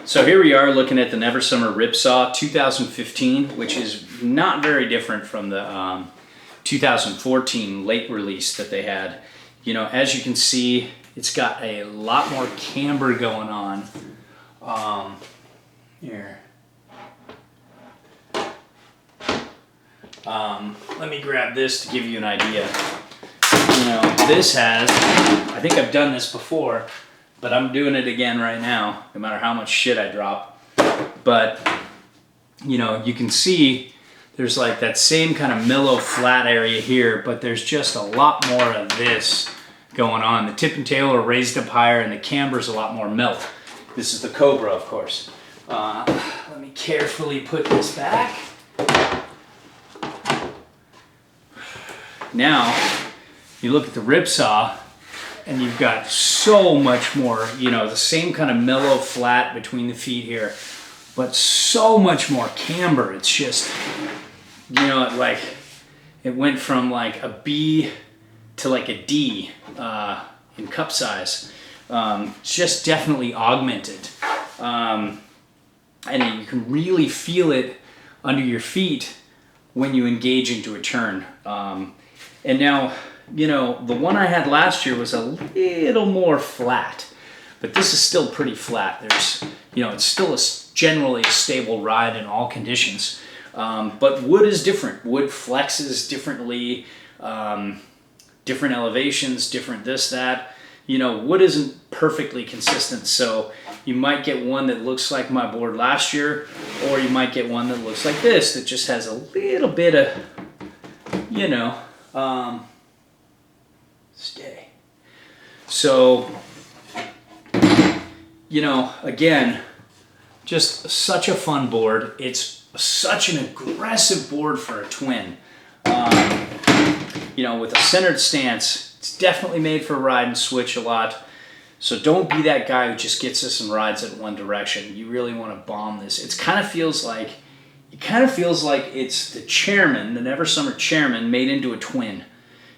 So here we are looking at the Never Summer Ripsaw 2015, which is not very different from the 2014 late release that they had. You know, as you can see, it's got a lot more camber going on. Here. Let me grab this to give you an idea. You know, this has, I think I've done this before, but I'm doing it again right now, no matter how much shit I drop. But, you know, you can see there's like that same kind of mellow flat area here, but there's just a lot more of this going on. The tip and tail are raised up higher and the camber's a lot more melt. This is the Cobra, of course. Let me carefully put this back. Now, you look at the Ripsaw, and you've got so much more, you know, the same kind of mellow flat between the feet here, but so much more camber. It's just, you know, it went from like a B to like a D in cup size. Just definitely augmented. And you can really feel it under your feet when you engage into a turn. And now, you know, the one I had last year was a little more flat, but this is still pretty flat. There's, you know, it's still generally a stable ride in all conditions. But wood is different. Wood flexes differently, different elevations, different this, that. You know, wood isn't perfectly consistent, so you might get one that looks like my board last year, or you might get one that looks like this, that just has a little bit of, you know, stay. So, you know, again, just such a fun board. It's such an aggressive board for a twin. You know, with a centered stance, it's definitely made for ride and switch a lot. So don't be that guy who just gets this and rides it in one direction. You really want to bomb this. It kind of feels like it's the Chairman, the Never Summer Chairman, made into a twin.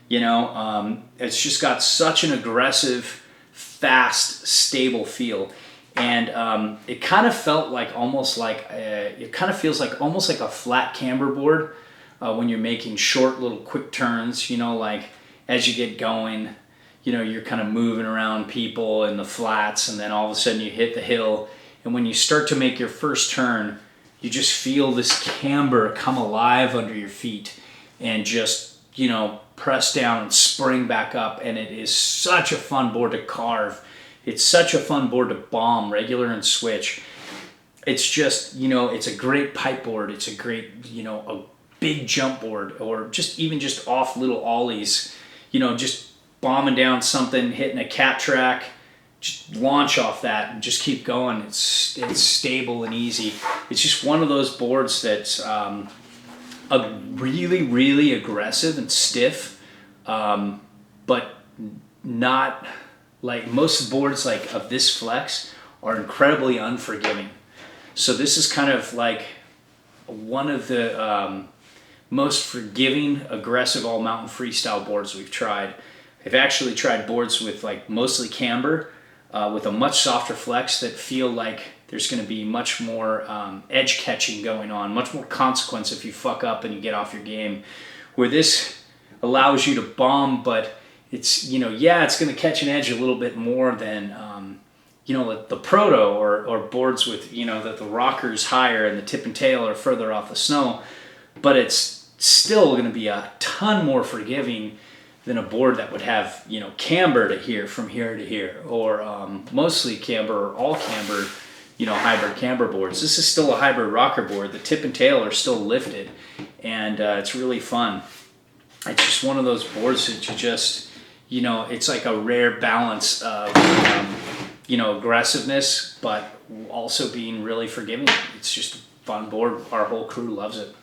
You know, it's just got such an aggressive, fast, stable feel, and it kind of felt like almost like it kind of feels like almost like a flat camber board when you're making short, little, quick turns. You know, like as you get going, you know, you're kind of moving around people in the flats, and then all of a sudden you hit the hill, and when you start to make your first turn, you just feel this camber come alive under your feet, and just, you know, press down and spring back up. And it is such a fun board to carve. It's such a fun board to bomb, regular and switch. It's just, you know, it's a great pipe board. It's a great, you know, a big jump board, or just even just off little ollies, you know, just bombing down something, hitting a cat track, just launch off that and just keep going. It's stable and easy. It's just one of those boards that's a really, really aggressive and stiff, but not like most boards like of this flex are incredibly unforgiving. So this is kind of like one of the most forgiving, aggressive all mountain freestyle boards we've tried. I've actually tried boards with like mostly camber, with a much softer flex that feel like there's going to be much more edge catching going on, much more consequence if you fuck up and you get off your game. Where this allows you to bomb, but it's, you know, yeah, it's going to catch an edge a little bit more than, you know, the proto or boards with, you know, that the rocker's higher and the tip and tail are further off the snow, but it's still going to be a ton more forgiving than a board that would have, you know, camber to here, from here to here, or mostly camber or all camber, you know, hybrid camber boards. This is still a hybrid rocker board. The tip and tail are still lifted, and it's really fun. It's just one of those boards that you just, you know, it's like a rare balance of, you know, aggressiveness, but also being really forgiving. It's just a fun board. Our whole crew loves it.